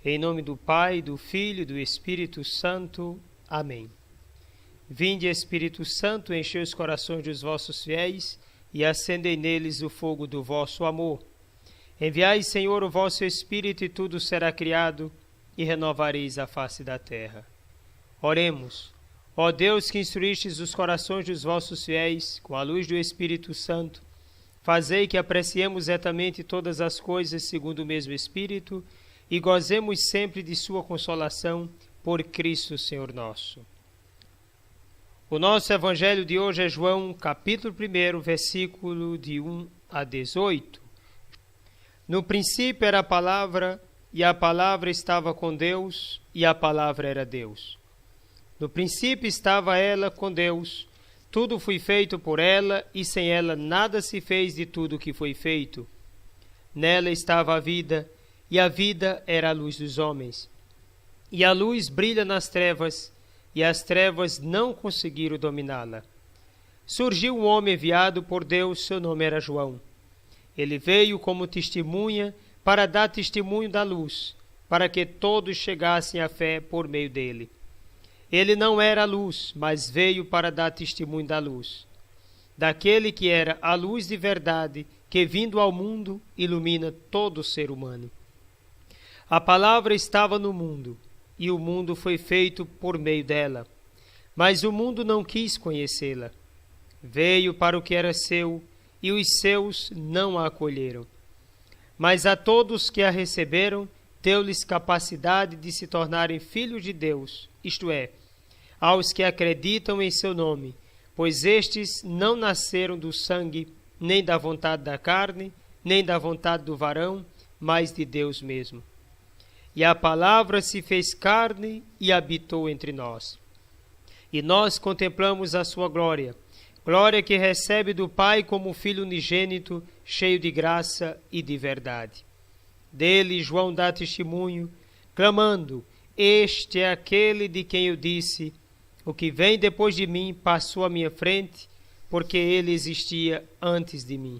Em nome do Pai, do Filho e do Espírito Santo. Amém. Vinde, Espírito Santo, enchei os corações dos vossos fiéis e acendei neles o fogo do vosso amor. Enviai, Senhor, o vosso Espírito e tudo será criado e renovareis a face da terra. Oremos. Ó Deus, que instruístes os corações dos vossos fiéis com a luz do Espírito Santo, fazei que apreciemos retamente todas as coisas segundo o mesmo Espírito e gozemos sempre de sua consolação por Cristo Senhor nosso. O nosso evangelho de hoje é João, capítulo 1, versículo de 1 a 18. No princípio era a palavra, e a palavra estava com Deus, e a palavra era Deus. No princípio estava ela com Deus, tudo foi feito por ela, e sem ela nada se fez de tudo que foi feito. Nela estava a vida, e a vida era a luz dos homens. E a luz brilha nas trevas, e as trevas não conseguiram dominá-la. Surgiu um homem enviado por Deus, seu nome era João. Ele veio como testemunha para dar testemunho da luz, para que todos chegassem à fé por meio dele. Ele não era a luz, mas veio para dar testemunho da luz, daquele que era a luz de verdade, que vindo ao mundo ilumina todo ser humano. A palavra estava no mundo, e o mundo foi feito por meio dela, mas o mundo não quis conhecê-la. Veio para o que era seu, e os seus não a acolheram. Mas a todos que a receberam, deu-lhes capacidade de se tornarem filhos de Deus, isto é, aos que acreditam em seu nome, pois estes não nasceram do sangue, nem da vontade da carne, nem da vontade do varão, mas de Deus mesmo. E a palavra se fez carne e habitou entre nós. E nós contemplamos a sua glória, glória que recebe do Pai como Filho unigênito, cheio de graça e de verdade. Dele João dá testemunho, clamando: Este é aquele de quem eu disse, o que vem depois de mim passou à minha frente, porque ele existia antes de mim.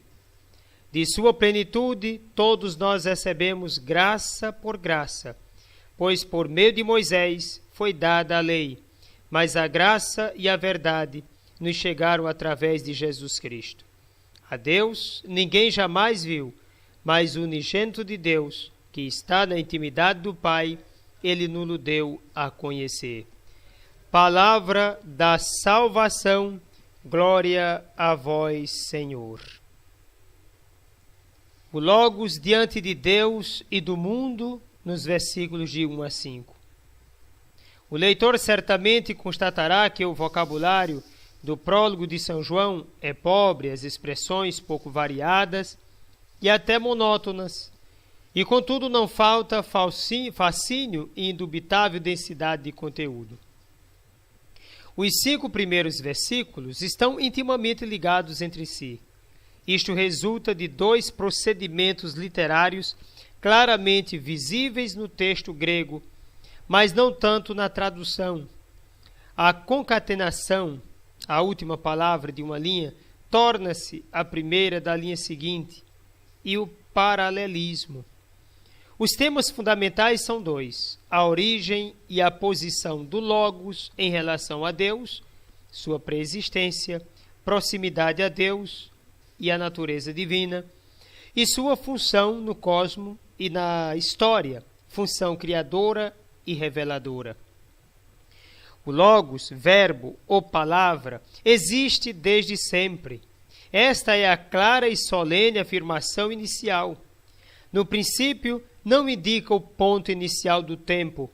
De sua plenitude todos nós recebemos graça por graça, pois por meio de Moisés foi dada a lei, mas a graça e a verdade nos chegaram através de Jesus Cristo. A Deus ninguém jamais viu, mas o unigênito de Deus, que está na intimidade do Pai, ele nos deu a conhecer. Palavra da salvação, glória a vós, Senhor. O Logos diante de Deus e do mundo, nos versículos de 1 a 5. O leitor certamente constatará que o vocabulário do prólogo de São João é pobre, as expressões pouco variadas e até monótonas, e contudo não falta fascínio e indubitável densidade de conteúdo. Os 5 primeiros versículos estão intimamente ligados entre si. Isto resulta de 2 procedimentos literários claramente visíveis no texto grego, mas não tanto na tradução. A concatenação, a última palavra de uma linha, torna-se a primeira da linha seguinte, e o paralelismo. Os temas fundamentais são 2, a origem e a posição do Logos em relação a Deus, sua preexistência, proximidade a Deus e a natureza divina, e sua função no cosmos e na história, função criadora e reveladora. O Logos, verbo ou palavra, existe desde sempre. Esta é a clara e solene afirmação inicial. No princípio, não indica o ponto inicial do tempo,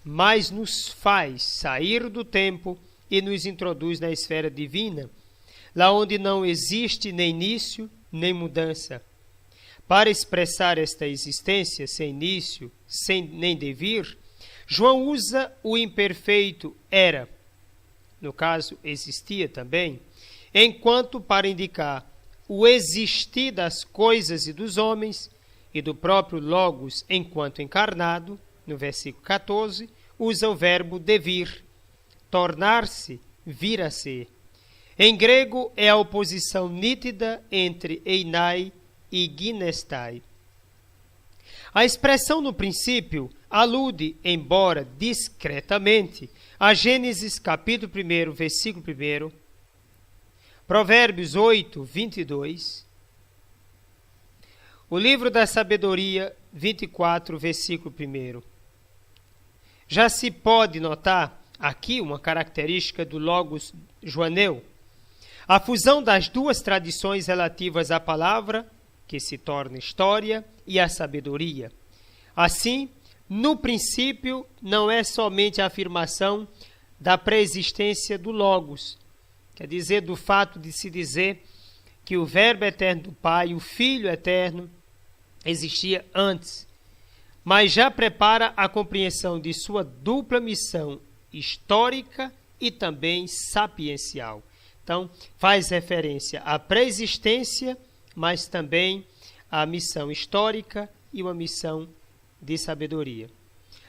mas nos faz sair do tempo e nos introduz na esfera divina, lá onde não existe nem início, nem mudança. Para expressar esta existência sem início, sem nem devir, João usa o imperfeito era, no caso existia também, enquanto para indicar o existir das coisas e dos homens e do próprio Logos enquanto encarnado, no versículo 14, usa o verbo devir, tornar-se, vir a ser. Em grego é a oposição nítida entre einai e ginestai. A expressão no princípio alude, embora discretamente, a Gênesis capítulo 1, versículo 1, Provérbios 8, 22, o livro da sabedoria 24, versículo 1. Já se pode notar aqui uma característica do Logos joaneu, a fusão das duas tradições relativas à palavra, que se torna história, e à sabedoria. Assim, no princípio, não é somente a afirmação da preexistência do Logos, quer dizer, do fato de se dizer que o Verbo eterno do Pai, o Filho eterno, existia antes, mas já prepara a compreensão de sua dupla missão histórica e também sapiencial. Então, faz referência à preexistência, mas também à missão histórica e uma missão de sabedoria.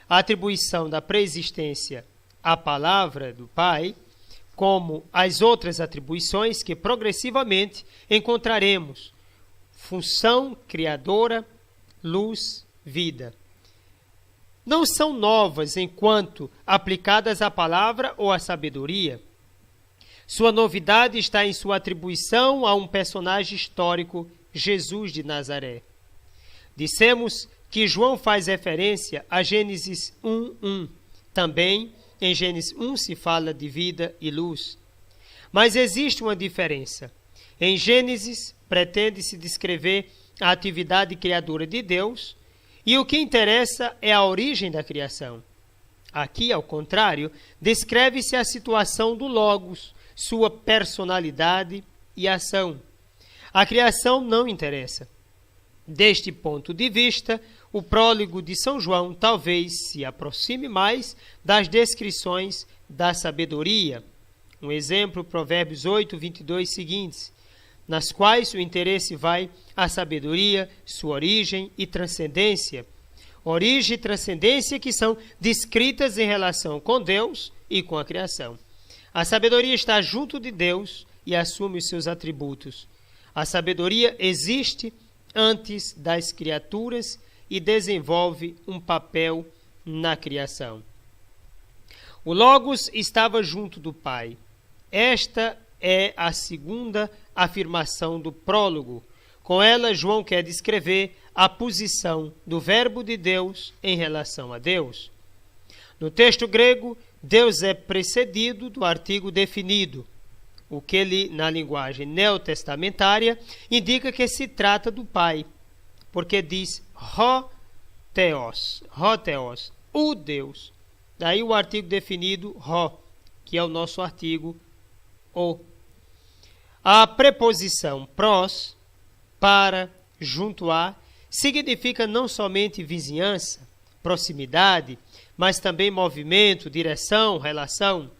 A atribuição da preexistência à palavra do Pai, como as outras atribuições que progressivamente encontraremos: função criadora, luz, vida. Não são novas enquanto aplicadas à palavra ou à sabedoria. Sua novidade está em sua atribuição a um personagem histórico, Jesus de Nazaré. Dissemos que João faz referência a Gênesis 1:1. Também em Gênesis 1 se fala de vida e luz. Mas existe uma diferença. Em Gênesis, pretende-se descrever a atividade criadora de Deus, e o que interessa é a origem da criação. Aqui, ao contrário, descreve-se a situação do Logos, sua personalidade e ação. A criação não interessa. Deste ponto de vista, o prólogo de São João talvez se aproxime mais das descrições da sabedoria. Um exemplo, Provérbios 8, 22 seguintes, nas quais o interesse vai à sabedoria, sua origem e transcendência. Origem e transcendência que são descritas em relação com Deus e com a criação. A sabedoria está junto de Deus e assume os seus atributos. A sabedoria existe antes das criaturas e desenvolve um papel na criação. O Logos estava junto do Pai. Esta é a segunda afirmação do prólogo. Com ela, João quer descrever a posição do Verbo de Deus em relação a Deus. No texto grego, Deus é precedido do artigo definido, o que ele, na linguagem neotestamentária, indica que se trata do Pai, porque diz ho theos, o Deus. Daí o artigo definido ho, que é o nosso artigo o. A preposição pros, para, junto a, significa não somente vizinhança, proximidade, mas também movimento, direção, relação.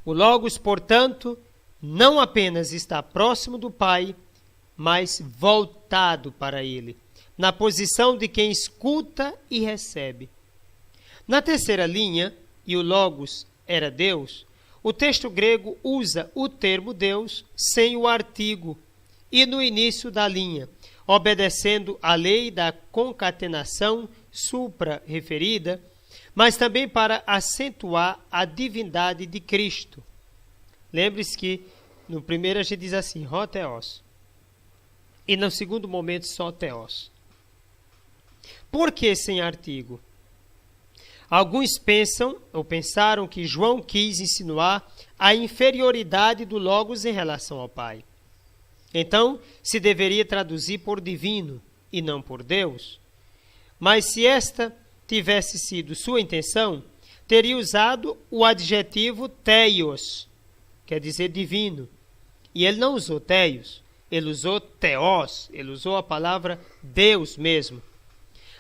O Logos, portanto, não apenas está próximo do Pai, mas voltado para ele, na posição de quem escuta e recebe. Na terceira linha, e o Logos era Deus, o texto grego usa o termo Deus sem o artigo e no início da linha, obedecendo à lei da concatenação supra-referida, mas também para acentuar a divindade de Cristo. Lembre-se que no primeiro a gente diz assim, ho theos, e no segundo momento só theos. Por que sem artigo? Alguns pensam ou pensaram que João quis insinuar a inferioridade do Logos em relação ao Pai. Então, se deveria traduzir por divino e não por Deus. Mas se esta tivesse sido sua intenção, teria usado o adjetivo theos, quer dizer divino. E ele não usou theos, ele usou theos, ele usou a palavra Deus mesmo.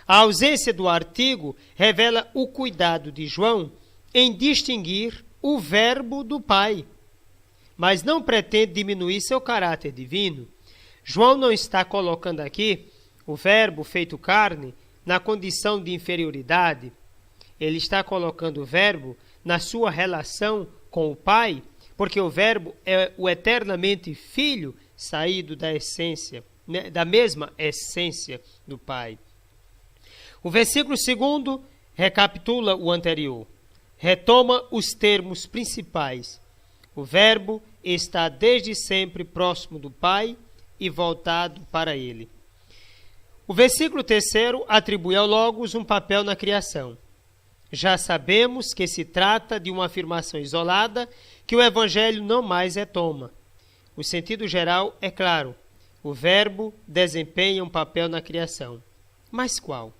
A ausência do artigo revela o cuidado de João em distinguir o Verbo do Pai, mas não pretende diminuir seu caráter divino. João não está colocando aqui o Verbo feito carne na condição de inferioridade. Ele está colocando o Verbo na sua relação com o Pai, porque o Verbo é o eternamente Filho saído da essência, da mesma essência do Pai. O versículo 2 recapitula o anterior, retoma os termos principais. O Verbo está desde sempre próximo do Pai e voltado para ele. O versículo 3º atribui ao Logos um papel na criação. Já sabemos que se trata de uma afirmação isolada que o Evangelho não mais retoma. O sentido geral é claro. O Verbo desempenha um papel na criação. Mas qual?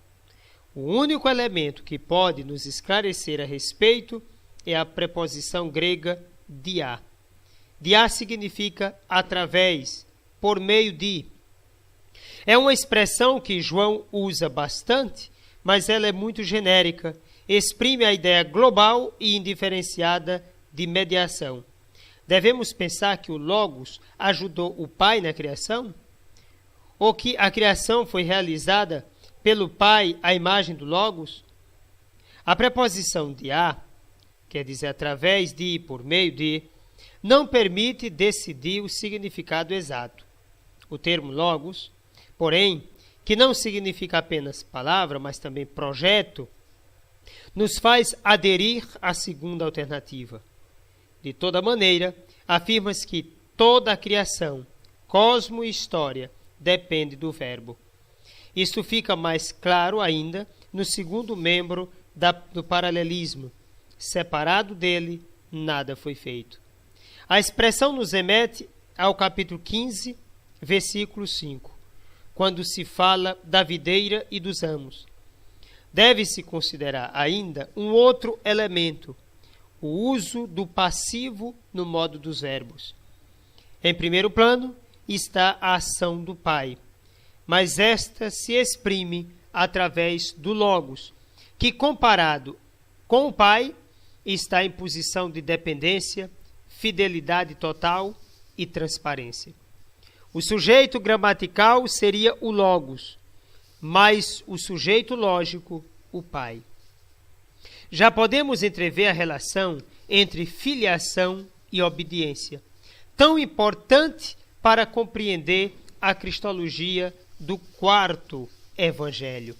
O único elemento que pode nos esclarecer a respeito é a preposição grega dia. Dia significa através, por meio de. É uma expressão que João usa bastante, mas ela é muito genérica, exprime a ideia global e indiferenciada de mediação. Devemos pensar que o Logos ajudou o Pai na criação? Ou que a criação foi realizada pelo Pai à imagem do Logos? A preposição de a, quer dizer através de, por meio de, não permite decidir o significado exato. O termo Logos, porém, que não significa apenas palavra, mas também projeto, nos faz aderir à segunda alternativa. De toda maneira, afirma-se que toda a criação, cosmo e história, depende do Verbo. Isto fica mais claro ainda no segundo membro do paralelismo. Separado dele, nada foi feito. A expressão nos remete ao capítulo 15, versículo 5, quando se fala da videira e dos ramos. Deve-se considerar ainda um outro elemento, o uso do passivo no modo dos verbos. Em primeiro plano está a ação do Pai, mas esta se exprime através do Logos, que comparado com o Pai está em posição de dependência, fidelidade total e transparência. O sujeito gramatical seria o Logos, mas o sujeito lógico, o Pai. Já podemos entrever a relação entre filiação e obediência, tão importante para compreender a cristologia do quarto Evangelho.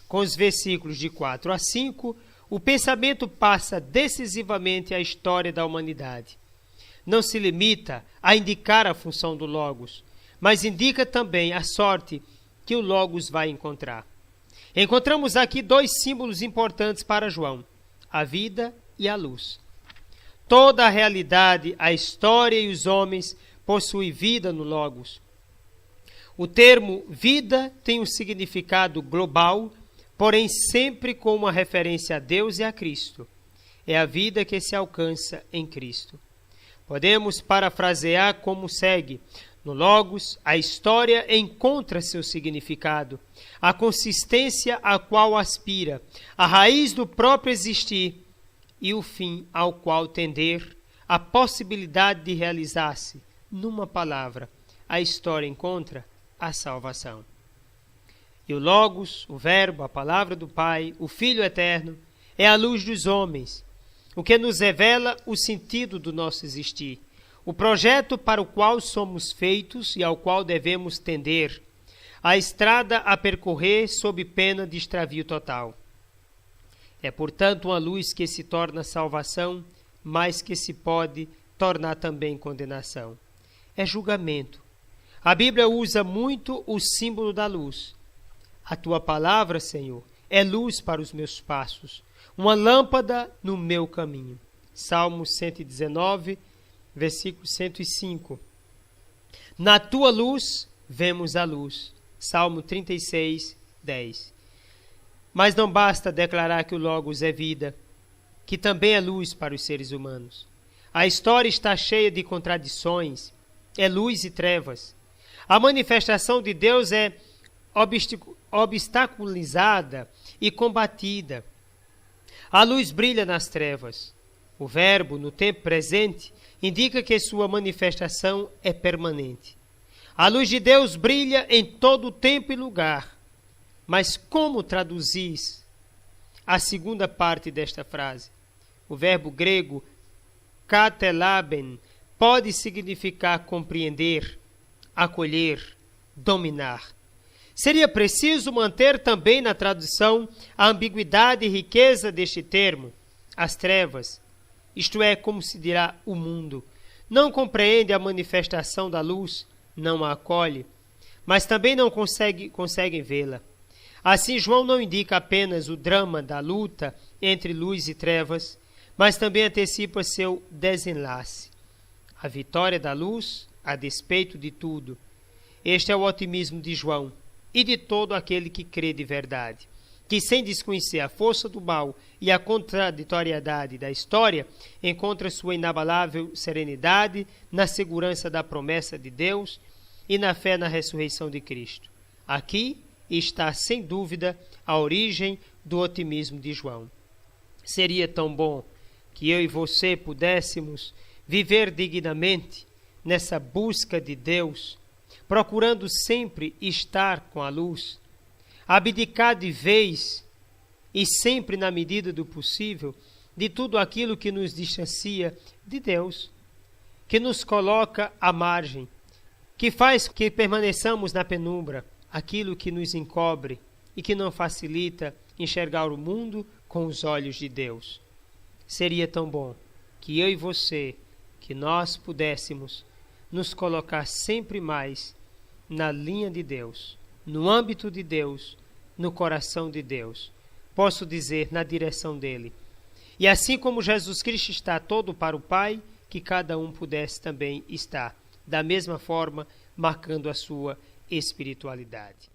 Com os versículos de 4 a 5, o pensamento passa decisivamente à história da humanidade. Não se limita a indicar a função do Logos, mas indica também a sorte que o Logos vai encontrar. Encontramos aqui dois símbolos importantes para João, a vida e a luz. Toda a realidade, a história e os homens possuem vida no Logos. O termo vida tem um significado global, porém sempre com uma referência a Deus e a Cristo. É a vida que se alcança em Cristo. Podemos parafrasear como segue: no Logos, a história encontra seu significado, a consistência a qual aspira, a raiz do próprio existir e o fim ao qual tender, a possibilidade de realizar-se. Numa palavra, a história encontra a salvação. E o Logos, o Verbo, a palavra do Pai, o Filho eterno, é a luz dos homens, o que nos revela o sentido do nosso existir, o projeto para o qual somos feitos e ao qual devemos tender, a estrada a percorrer sob pena de extravio total. É, portanto, uma luz que se torna salvação, mas que se pode tornar também condenação. É julgamento. A Bíblia usa muito o símbolo da luz. A tua palavra, Senhor, é luz para os meus passos, uma lâmpada no meu caminho. Salmo 119, versículo 105. Na tua luz, vemos a luz. Salmo 36, 10. Mas não basta declarar que o Logos é vida, que também é luz para os seres humanos. A história está cheia de contradições, é luz e trevas. A manifestação de Deus é obstaculizada e combatida. A luz brilha nas trevas. O Verbo, no tempo presente, indica que sua manifestação é permanente. A luz de Deus brilha em todo tempo e lugar. Mas como traduzir a segunda parte desta frase? O verbo grego katelaben pode significar compreender, acolher, dominar. Seria preciso manter também na tradução a ambiguidade e riqueza deste termo. As trevas, isto é, como se dirá, o mundo, não compreende a manifestação da luz, não a acolhe, mas também não conseguem vê-la. Assim, João não indica apenas o drama da luta entre luz e trevas, mas também antecipa seu desenlace. A vitória da luz, a despeito de tudo. Este é o otimismo de João e de todo aquele que crê de verdade, que sem desconhecer a força do mal e a contraditoriedade da história, encontra sua inabalável serenidade na segurança da promessa de Deus e na fé na ressurreição de Cristo. Aqui está, sem dúvida, a origem do otimismo de João. Seria tão bom que eu e você pudéssemos viver dignamente nessa busca de Deus, procurando sempre estar com a luz, abdicar de vez e sempre na medida do possível de tudo aquilo que nos distancia de Deus, que nos coloca à margem, que faz que permaneçamos na penumbra, aquilo que nos encobre e que não facilita enxergar o mundo com os olhos de Deus. Seria tão bom que eu e você, que nós pudéssemos nos colocar sempre mais na linha de Deus, no âmbito de Deus, no coração de Deus. Posso dizer, na direção dele. E assim como Jesus Cristo está todo para o Pai, que cada um pudesse também estar, da mesma forma, marcando a sua espiritualidade.